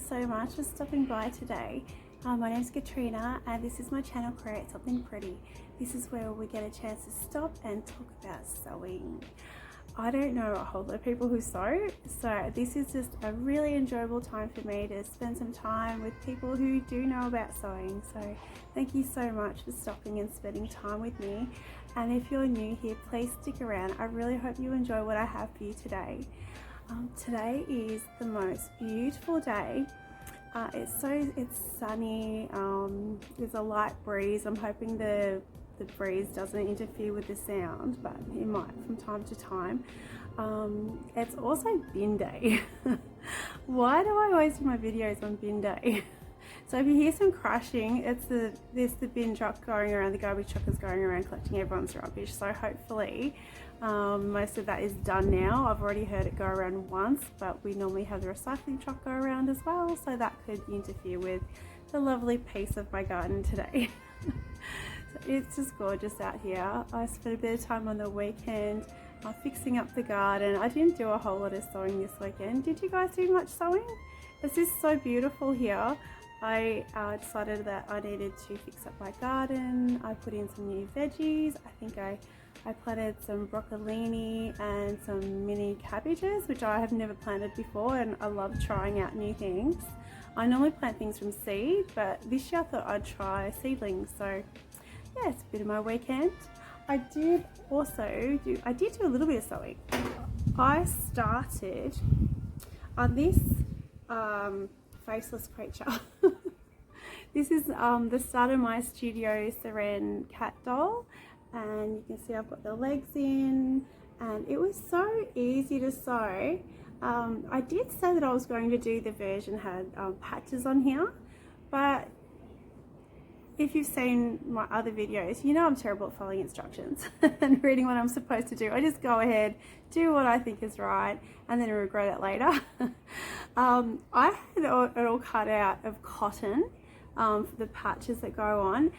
so much for stopping by today. My name is Katrina and this is my channel, Create Something Pretty. This is where we get a chance to stop and talk about sewing. I don't know a whole lot of people who sew, so this is just a really enjoyable time for me to spend some time with people who do know about sewing. So thank you so much for stopping and spending time with me. And if you're new here, please stick around. I really hope you enjoy what I have for you today. Today is the most beautiful day. It's sunny. There's a light breeze. I'm hoping the breeze doesn't interfere with the sound, but it might from time to time. It's also bin day. Why do I always do my videos on bin day? So if you hear some crashing, there's the bin truck going around, the garbage truck is going around collecting everyone's rubbish. So hopefully most of that is done now. I've already heard it go around once, but we normally have the recycling truck go around as well, so that could interfere with the lovely peace of my garden today. So it's just gorgeous out here. I spent a bit of time on the weekend fixing up the garden. I didn't do a whole lot of sewing this weekend. Did you guys do much sewing? It's just so beautiful here. I decided that I needed to fix up my garden. I put in some new veggies. I think I planted some broccolini and some mini cabbages, which I have never planted before, and I love trying out new things. I normally plant things from seed, but this year I thought I'd try seedlings. So yeah, it's a bit of my weekend. I did do a little bit of sewing. I started on this faceless creature. This is the start of my Studio Seren cat doll, and you can see I've got the legs in, and it was so easy to sew. I did say that I was going to do the version had patches on here, but if you've seen my other videos, you know I'm terrible at following instructions and reading what I'm supposed to do. I just go ahead, do what I think is right, and then regret it later. I had it all cut out of cotton for the patches that go on,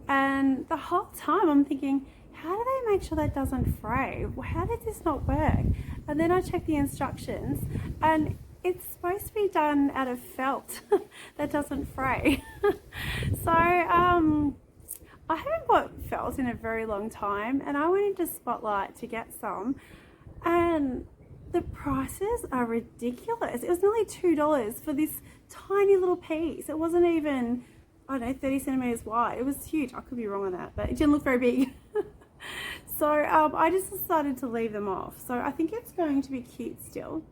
and the whole time I'm thinking, how do they make sure that doesn't fray? How did this not work? And then I checked the instructions, and it's supposed to be done out of felt that doesn't fray. So I haven't bought felt in a very long time, and I went into Spotlight to get some, and the prices are ridiculous. It was nearly $2 for this tiny little piece. It wasn't even, I don't know, 30 centimeters wide. It was huge. I could be wrong on that, but it didn't look very big. So I just decided to leave them off. So I think it's going to be cute still.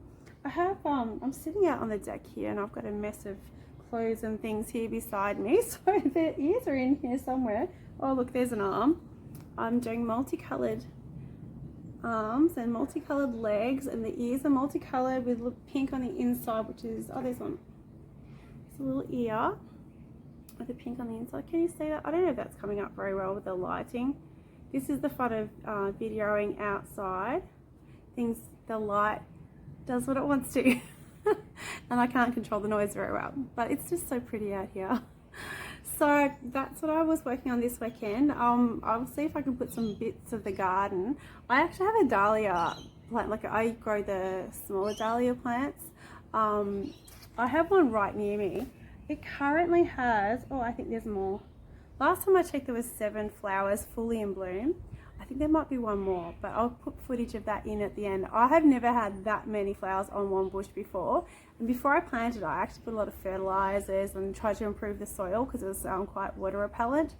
I have, I'm sitting out on the deck here, and I've got a mess of clothes and things here beside me. So their ears are in here somewhere. Oh look, there's an arm. I'm doing multicolored arms and multicolored legs, and the ears are multicolored with pink on the inside, which is, oh, there's one. It's a little ear with the pink on the inside. Can you see that? I don't know if that's coming up very well with the lighting. This is the fun of videoing outside. The light does what it wants to. And I can't control the noise very well, but it's just so pretty out here. So that's what I was working on this weekend. I'll see if I can put some bits of the garden. I actually have a dahlia plant, like I grow the smaller dahlia plants. I have one right near me. It currently has, oh, I think there's more. Last time I checked there was 7 flowers fully in bloom. I think there might be one more, but I'll put footage of that in at the end. I have never had that many flowers on one bush before. And before I planted, I actually put a lot of fertilizers and tried to improve the soil because it was quite water repellent.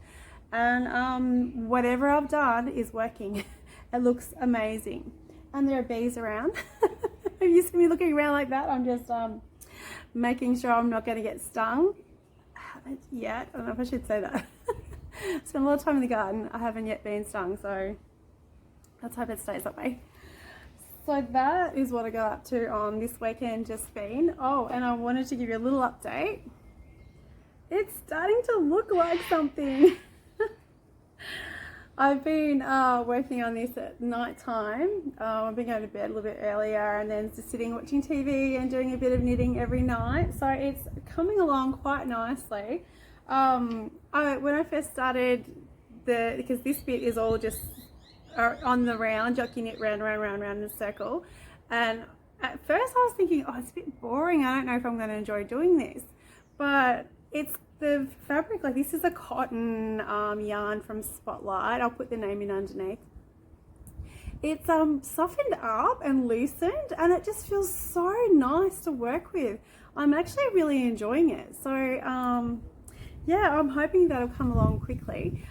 And whatever I've done is working. It looks amazing. And there are bees around. Have you seen me looking around like that? I'm just making sure I'm not going to get stung. I haven't yet. I don't know if I should say that. Spent a lot of time in the garden. I haven't yet been stung, so let's hope it stays that way. So that is what I got up to on this weekend just been. Oh, and I wanted to give you a little update. It's starting to look like something. I've been working on this at night time. I've been going to bed a little bit earlier, and then just sitting watching TV and doing a bit of knitting every night. So it's coming along quite nicely. When I first started, because this bit is all just on the round, you knit round in a circle, and at first I was thinking, oh, it's a bit boring. I don't know if I'm going to enjoy doing this. But it's the fabric, like this is a cotton yarn from Spotlight. I'll put the name in underneath. It's softened up and loosened, and it just feels so nice to work with. I'm actually really enjoying it. So yeah, I'm hoping that'll come along quickly.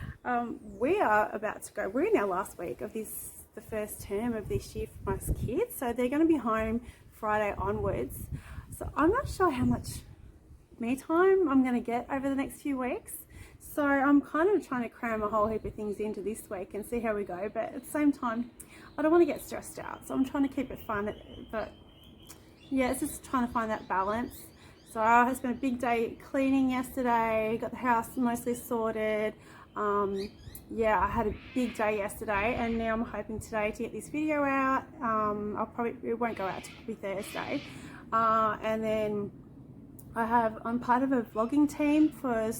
We are about to go, we're in our last week of this, the first term of this year for my kids, so they're going to be home Friday onwards. So I'm not sure how much me time I'm going to get over the next few weeks. So I'm kind of trying to cram a whole heap of things into this week and see how we go, but at the same time I don't want to get stressed out, so I'm trying to keep it fun. But yeah, it's just trying to find that balance. So I spent a big day cleaning yesterday, got the house mostly sorted. Yeah, I had a big day yesterday, and now I'm hoping today to get this video out. It won't go out till probably Thursday. And then I'm part of a vlogging team for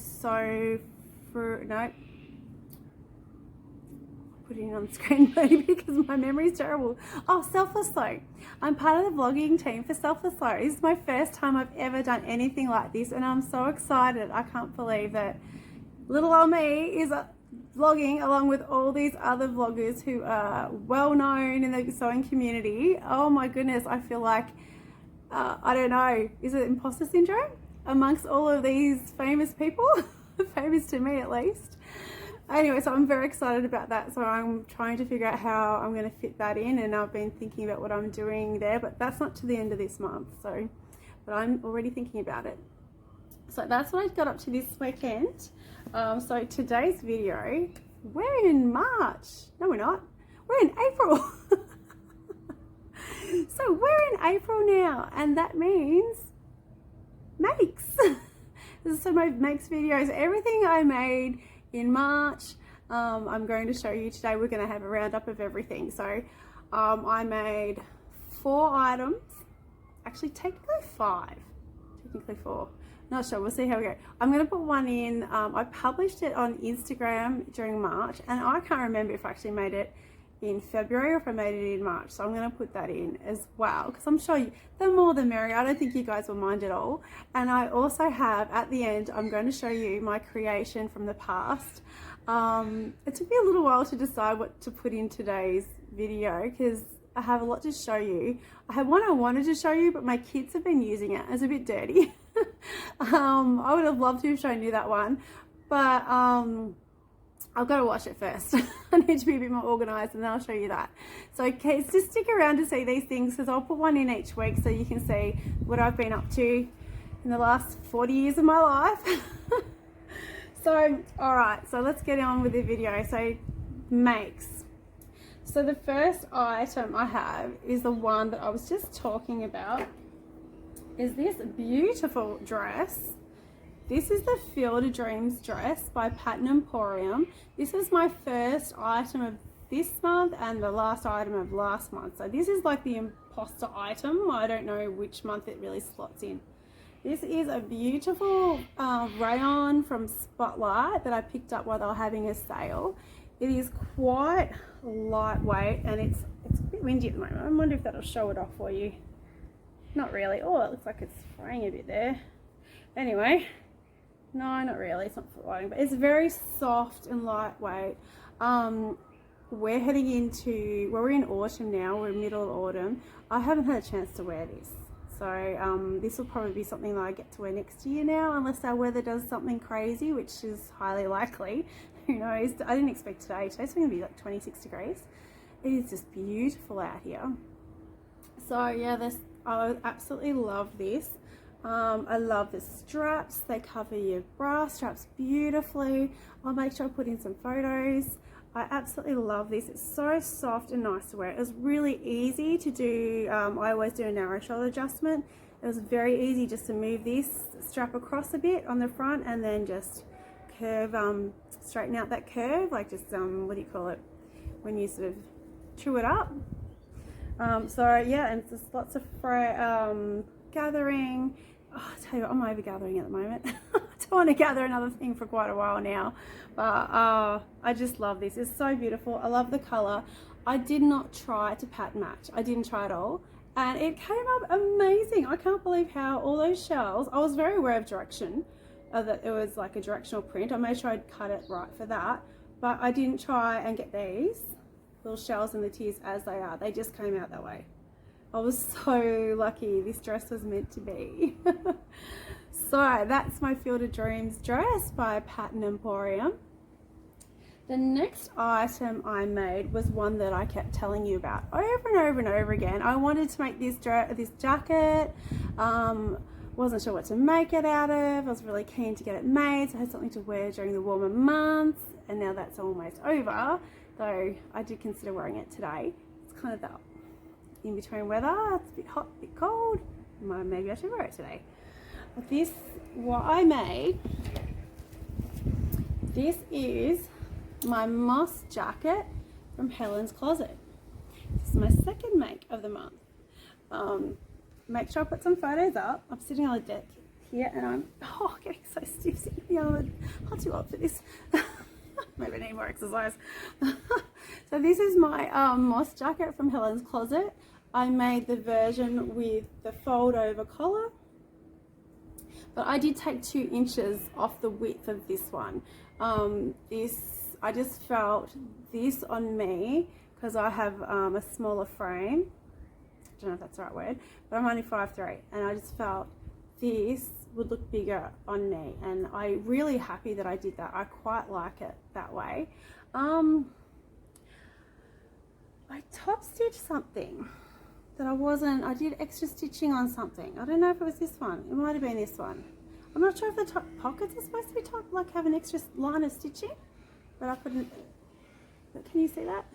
put it on screen maybe because my memory is terrible. Oh, Selfless Sew. I'm part of the vlogging team for Selfless Sew. This is my first time I've ever done anything like this, and I'm so excited. I can't believe that little old me is vlogging along with all these other vloggers who are well known in the sewing community. Oh my goodness, I feel like I don't know, is it imposter syndrome amongst all of these famous people? Famous to me at least. Anyway, so I'm very excited about that. So I'm trying to figure out how I'm going to fit that in, and I've been thinking about what I'm doing there, but that's not to the end of this month. So, but I'm already thinking about it. So that's what I got up to this weekend. So today's video, we're in March. No, we're not. We're in April. So we're in April now, and that means makes. This is some of my makes videos. Everything I made in March, I'm going to show you today. We're going to have a roundup of everything. So I made 4 items, actually technically 5, technically 4. Not sure, we'll see how we go. I'm going to put one in. I published it on Instagram during March, and I can't remember if I actually made it in February or if I made it in March, so I'm going to put that in as well, because I'm sure the more the merrier. I don't think you guys will mind at all. And I also have at the end, I'm going to show you my creation from the past. It took me a little while to decide what to put in today's video because I have a lot to show you. I had one I wanted to show you, but my kids have been using it. It's a bit dirty. I would have loved to have shown you that one, but I've got to wash it first. I need to be a bit more organized, and then I'll show you that. So okay, just stick around to see these things, because I'll put one in each week so you can see what I've been up to in the last 40 years of my life. So all right, so let's get on with the video. So makes. So the first item I have is the one that I was just talking about, is this beautiful dress. This is the Field of Dreams dress by Patton Emporium. This is my first item of this month and the last item of last month. So this is like the imposter item. I don't know which month it really slots in. This is a beautiful rayon from Spotlight that I picked up while they were having a sale. It is quite lightweight, and it's a bit windy at the moment. I wonder if that'll show it off for you. Not really. Oh, it looks like it's fraying a bit there. Anyway. No, not really. It's not flying, but it's very soft and lightweight. We're heading into, well, we're in autumn now. We're middle of autumn. I haven't had a chance to wear this. So this will probably be something that I get to wear next year now, unless our weather does something crazy, which is highly likely. Who knows? I didn't expect today. Today's going to be like 26 degrees. It is just beautiful out here. So yeah, I absolutely love this. I love the straps. They cover your bra straps beautifully. I'll make sure I put in some photos. I absolutely love this. It's so soft and nice to wear. It was really easy to do. I always do a narrow shoulder adjustment. It was very easy just to move this strap across a bit on the front and then just curve, straighten out that curve, like just, what do you call it, when you sort of chew it up. So yeah, and it's just lots of gathering. Oh, I tell you what, I'm over gathering at the moment. I don't want to gather another thing for quite a while now, but I just love this. It's so beautiful. I love the color. I did not try to pattern match. I didn't try at all, and it came up amazing. I can't believe how all those shells, I was very aware of direction, that it was like a directional print. I made sure I'd cut it right for that, but I didn't try and get these little shells and the tears as they are. They just came out that way. I was so lucky. This dress was meant to be. So that's my Field of Dreams dress by Patton Emporium. The next item I made was one that I kept telling you about over and over and over again. I wanted to make this jacket. Wasn't sure what to make it out of. I was really keen to get it made, so I had something to wear during the warmer months, and now that's almost over, though I did consider wearing it today. It's kind of the in-between weather. It's a bit hot, a bit cold. Maybe I should wear it today. But what I made, this is my moss jacket from Helens Closet. This is my second make of the month. Make sure I put some photos up. I'm sitting on a deck here and I'm getting so stiff sitting here. I'm too old for this. Maybe I need more exercise. So this is my moss jacket from Helens Closet. I made the version with the fold over collar, but I did take 2 inches off the width of this one. I just felt this on me because I have a smaller frame. I don't know if that's the right word, but I'm only 5'3", and I just felt this would look bigger on me, and I'm really happy that I did that. I quite like it that way. I top stitched something that I did extra stitching on something. I don't know if it was this one. It might have been this one. I'm not sure if the top pockets are supposed to be top, like have an extra line of stitching, but I couldn't. But can you see that?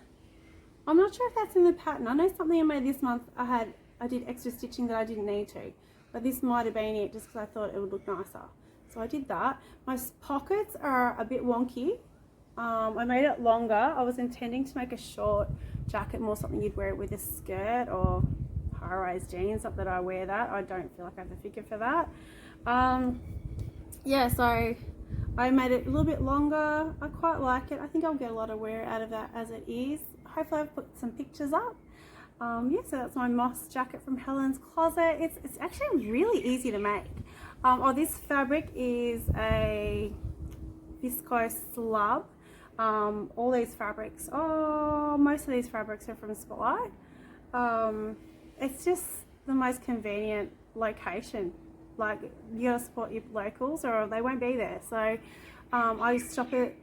I'm not sure if that's in the pattern. I know something I made this month, I did extra stitching that I didn't need to, but this might have been it just because I thought it would look nicer. So I did that. My pockets are a bit wonky. I made it longer. I was intending to make a short jacket, more something you'd wear it with a skirt or high-rise jeans. Not that I wear that. I don't feel like I have the figure for that. Yeah, so I made it a little bit longer. I quite like it. I think I'll get a lot of wear out of that as it is. Hopefully I've put some pictures up. Yeah, so that's my moss jacket from Helens Closet. It's actually really easy to make. This fabric is a viscose slub. All these fabrics, most of these fabrics are from Spotlight. It's just the most convenient location. Like, you gotta support your locals or they won't be there. So I shop at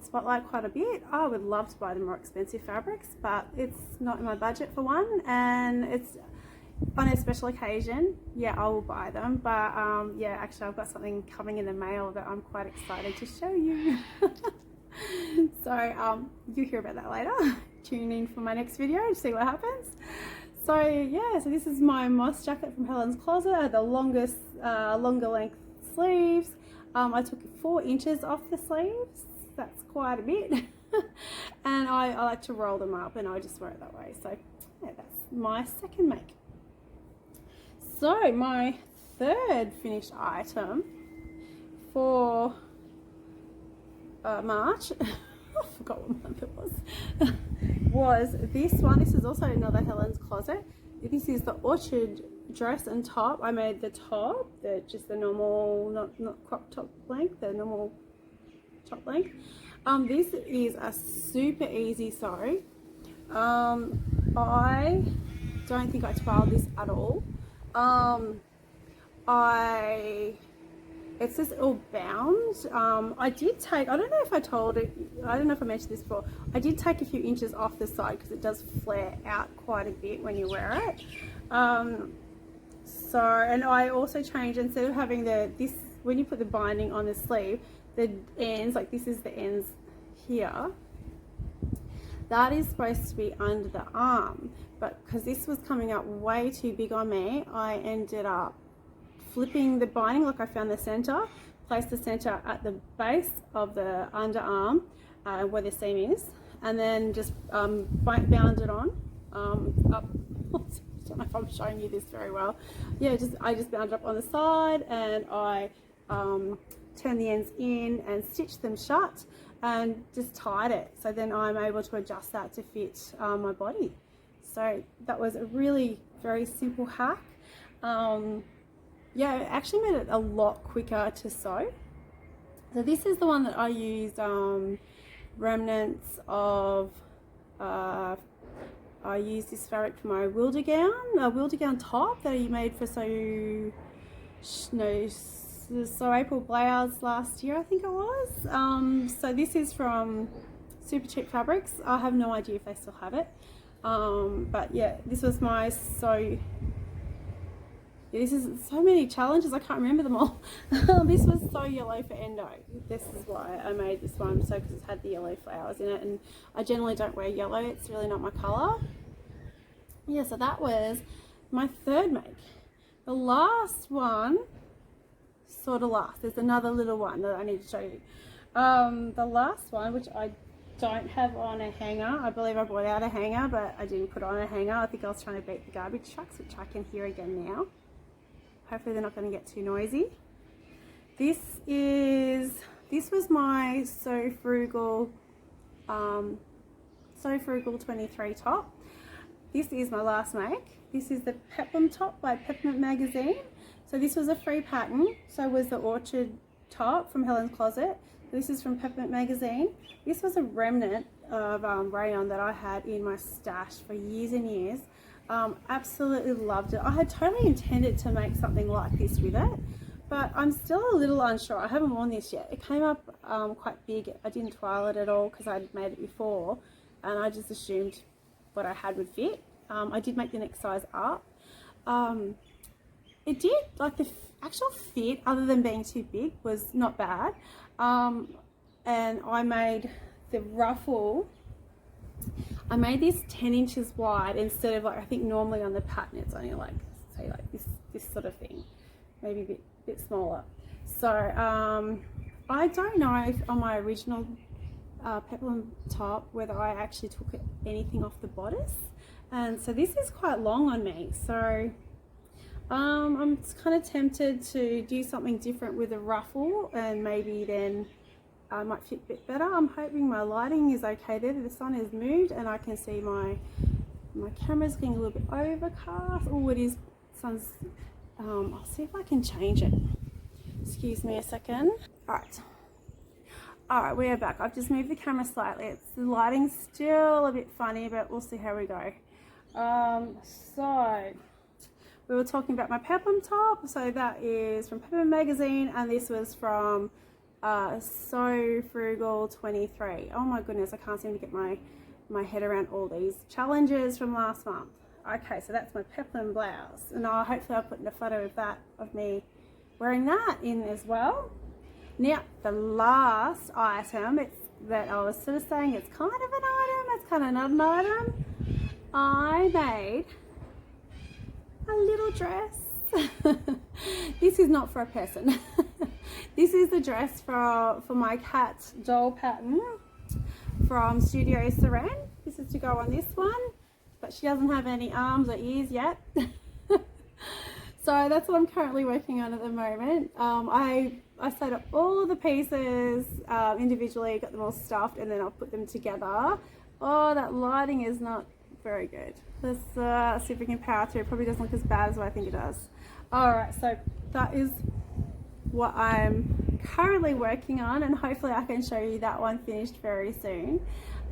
Spotlight quite a bit. I would love to buy the more expensive fabrics, but it's not in my budget for one, and it's on a special occasion, yeah, I will buy them. But yeah, actually I've got something coming in the mail that I'm quite excited to show you. So you'll hear about that later. Tune in for my next video to see what happens. So yeah, so this is my moss jacket from Helens Closet. I had the longest, longer length sleeves. I took 4 inches off the sleeves. That's quite a bit. And I like to roll them up, and I just wear it that way. So yeah, that's my second make. So my third finished item for March, I forgot what month it was this one. This is also another Helens Closet. This is the Orchard dress and top. I made the top, just the normal, not crop top length, the normal top length. This is a super easy sew. I don't think I trialed this at all. It's just all bound. I did take, I don't know if I told it, I don't know if I mentioned this before, I did take a few inches off the side because it does flare out quite a bit when you wear it. So, and I also changed, instead of having this, when you put the binding on the sleeve, the ends, like this is the ends here, that is supposed to be under the arm, but because this was coming up way too big on me, I ended up flipping the binding. Like, I found the center, placed the center at the base of the underarm where the seam is, and then just bound it on up. I don't know if I'm showing you this very well. Yeah, I just bound it up on the side, and I turned the ends in and stitched them shut and just tied it. So then I'm able to adjust that to fit my body. So that was a really very simple hack. Yeah, it actually made it a lot quicker to sew. So this is the one that I used remnants of, I used this fabric for my wilder gown top that I made for Sew April Blouse last year, I think it was. So this is from Super Cheap Fabrics. I have no idea if they still have it. But yeah, this was my this is so many challenges, I can't remember them all. This was So Yellow for Endo. This is why I made this one, so because it's had the yellow flowers in it, and I generally don't wear yellow, it's really not my colour. Yeah, so that was my third make. The last one, sort of last, there's another little one that I need to show you. The last one, which I don't have on a hanger, I believe I brought out a hanger, but I didn't put on a hanger. I think I was trying to beat the garbage trucks, which I can hear again now. Hopefully they're not going to get too noisy. This was my So Frugal 23 top. This is my last make. This is the Peplum top by Peppermint Magazine. So this was a free pattern. So was the Orchard top from Helens Closet. This is from Peppermint Magazine. This was a remnant of rayon that I had in my stash for years and years. Absolutely loved it. I had totally intended to make something like this with it, but I'm still a little unsure. I haven't worn this yet. It came up quite big. I didn't trial it at all because I'd made it before, and I just assumed what I had would fit. I did make the next size up. It did, like the actual fit, other than being too big, was not bad. And I made the ruffle, I made this 10 inches wide instead of, like, I think normally on the pattern it's only like, say, like this sort of thing, maybe a bit smaller. So I don't know if on my original peplum top whether I actually took anything off the bodice, and so this is quite long on me. So I'm kind of tempted to do something different with a ruffle, and maybe then I might fit a bit better. I'm hoping my lighting is okay there. The sun has moved and I can see my camera's getting a little bit overcast. Oh, it is. Sun's. I'll see if I can change it. Excuse me a second. Alright, we are back. I've just moved the camera slightly. The lighting's still a bit funny, but we'll see how we go. So we were talking about my peplum top. So that is from Peppermint Magazine, and this was from So Frugal 23. Oh my goodness, I can't seem to get my head around all these challenges from last month. Okay, so that's my peplum blouse, and hopefully I'll put in a photo of that, of me wearing that in as well. Now the last item, it's that I was sort of saying it's kind of an item, it's kind of not an item. I made a little dress. This is not for a person. This is the dress for my cat doll pattern from Studio Seren. This is to go on this one, but she doesn't have any arms or ears yet. So that's what I'm currently working on at the moment. I sewed up all of the pieces individually, got them all stuffed, and then I'll put them together. Oh, that lighting is not very good. Let's see if we can power through. It probably doesn't look as bad as what I think it does. Alright, so that is what I'm currently working on, and hopefully I can show you that one finished very soon.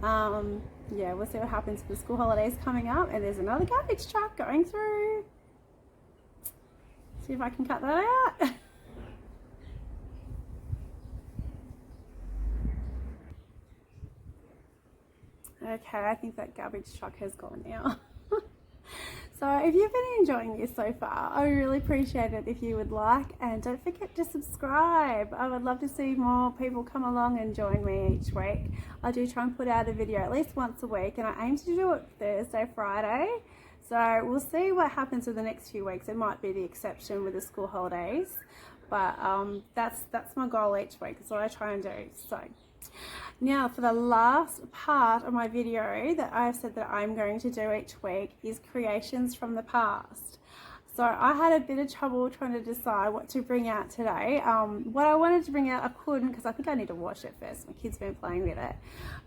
Yeah, we'll see what happens with the school holidays coming up, and there's another garbage truck going through. See if I can cut that out. Okay, I think that garbage truck has gone now. So if you've been enjoying this so far, I would really appreciate it if you would like, and don't forget to subscribe. I would love to see more people come along and join me each week. I do try and put out a video at least once a week, and I aim to do it Thursday, Friday. So we'll see what happens in the next few weeks. It might be the exception with the school holidays, but that's my goal each week. That's what I try and do. So now for the last part of my video that I've said that I'm going to do each week is creations from the past. So I had a bit of trouble trying to decide what to bring out today. What I wanted to bring out I couldn't, because I think I need to wash it first. My kid's been playing with it.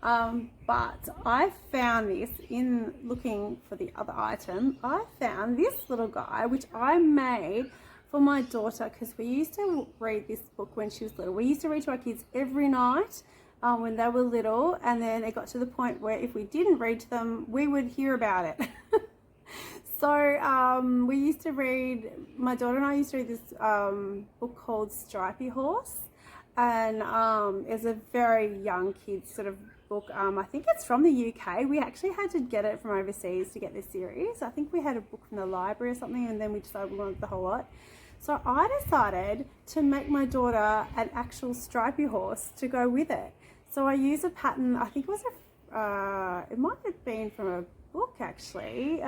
But I found this in looking for the other item. I found this little guy, which I made for my daughter, because we used to read this book when she was little. We used to read to our kids every night when they were little, and then it got to the point where if we didn't read to them, we would hear about it. So we used to read, my daughter and I used to read this book called Stripy Horse, and it's a very young kids sort of book. I think it's from the UK. We actually had to get it from overseas to get this series. I think we had a book from the library or something, and then we decided we wanted the whole lot. So I decided to make my daughter an actual stripy horse to go with it. So I used a pattern, I think it was it might have been from a book actually.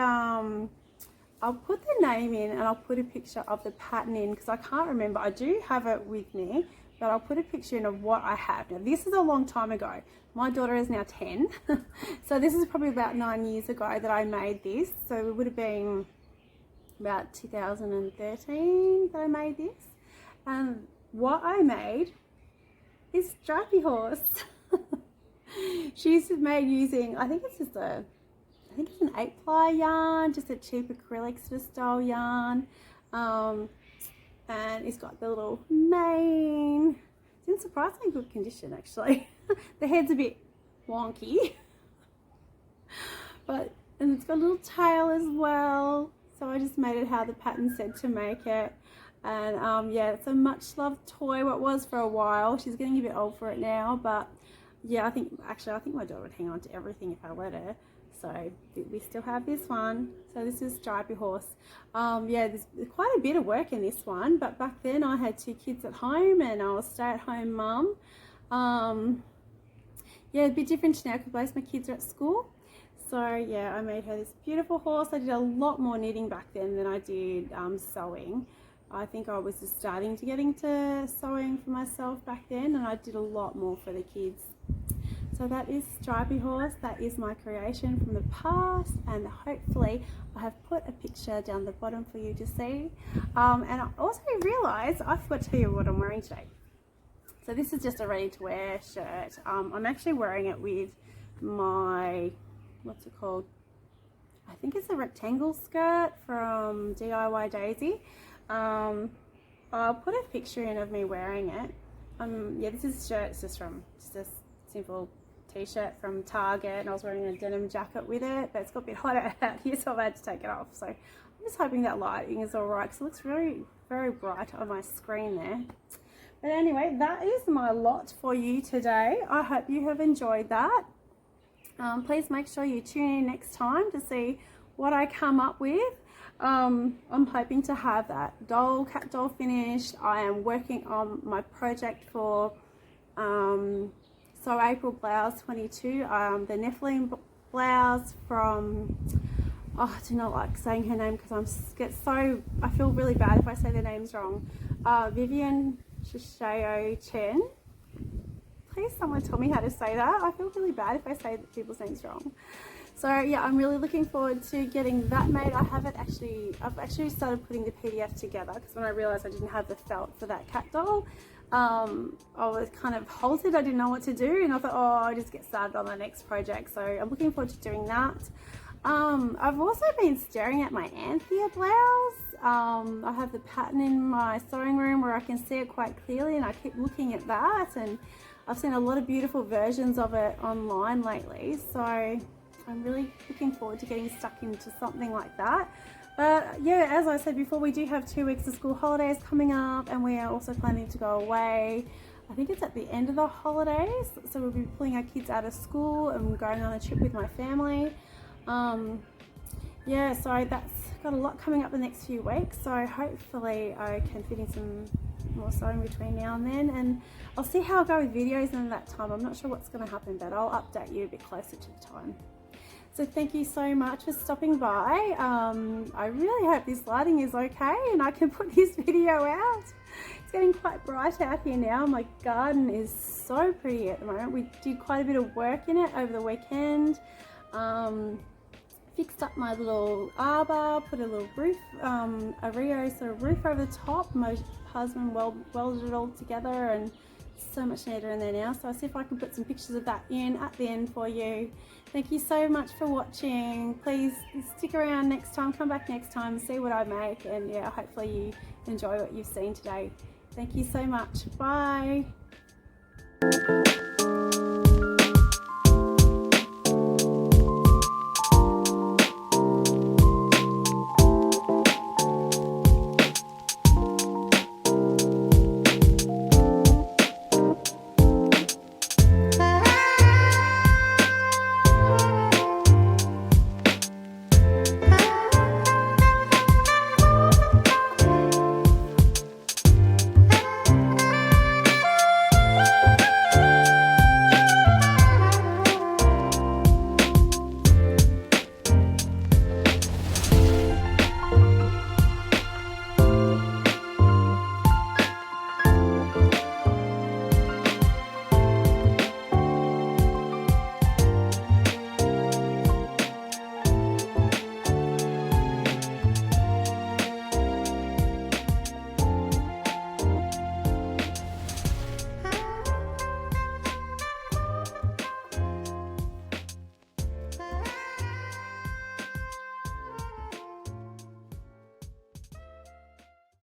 I'll put the name in and I'll put a picture of the pattern in, because I can't remember. I do have it with me, but I'll put a picture in of what I have. Now this is a long time ago. My daughter is now 10. So this is probably about 9 years ago that I made this. So it would have been about 2013 that I made this. And what I made is Stripy Horse. She's made using, I think it's an 8-ply yarn, just a cheap acrylic sort of style yarn. And it's got the little mane. It's in surprisingly good condition actually. The head's a bit wonky. And it's got a little tail as well. So I just made it how the pattern said to make it. And yeah, it's a much loved toy. What was for a while. She's getting a bit old for it now, but yeah, I think my daughter would hang on to everything if I let her. So we still have this one. So this is Stripy Horse. Yeah, there's quite a bit of work in this one, but back then I had 2 kids at home and I was a stay-at-home mum. Yeah, a bit different now because both my kids are at school. So yeah, I made her this beautiful horse. I did a lot more knitting back then than I did sewing. I think I was just starting to get into sewing for myself back then, and I did a lot more for the kids. So that is Stripy Horse. That is my creation from the past, and hopefully I have put a picture down the bottom for you to see. And I also realised I forgot to tell you what I'm wearing today. So this is just a ready-to-wear shirt. I'm actually wearing it with my, what's it called? I think it's a rectangle skirt from DIY Daisy. I'll put a picture in of me wearing it. Yeah, this is a shirt. It's just a simple t-shirt from Target, and I was wearing a denim jacket with it, but it's got a bit hotter out here, so I had to take it off. So I'm just hoping that lighting is all right, because it looks very, very bright on my screen there. But anyway, that is my lot for you today. I hope you have enjoyed that. Please make sure you tune in next time to see what I come up with. I'm hoping to have that cat doll finished. I am working on my project for So April Blouse 22, the Nepheline blouse from, oh, I do not like saying her name because I feel really bad if I say their names wrong. Vivian, Shao, Chen. Please someone tell me how to say that. I feel really bad if I say people's names wrong. So yeah, I'm really looking forward to getting that made. I've actually started putting the PDF together, because when I realized I didn't have the felt for that cat doll, I was kind of halted. I didn't know what to do, and I thought, oh, I'll just get started on the next project. So I'm looking forward to doing that. I've also been staring at my Anthea blouse. I have the pattern in my sewing room where I can see it quite clearly, and I keep looking at that, and I've seen a lot of beautiful versions of it online lately. So I'm really looking forward to getting stuck into something like that. But yeah, as I said before, we do have 2 weeks of school holidays coming up, and we are also planning to go away. I think it's at the end of the holidays, so we'll be pulling our kids out of school and going on a trip with my family. Yeah, so that's got a lot coming up the next few weeks, so hopefully I can fit in some more sewing between now and then, and I'll see how I go with videos in that time. I'm not sure what's going to happen, but I'll update you a bit closer to the time. So thank you so much for stopping by. I really hope this lighting is okay and I can put this video out. It's getting quite bright out here now. My garden is so pretty at the moment. We did quite a bit of work in it over the weekend. fixed up my little arbor, put a little roof, a Rio sort of roof over the top. My husband welded it all together, and so much neater in there now. So I'll see if I can put some pictures of that in at the end for you. Thank you so much for watching. Please stick around next time, come back next time, see what I make, and yeah, hopefully you enjoy what you've seen today. Thank you so much. Bye.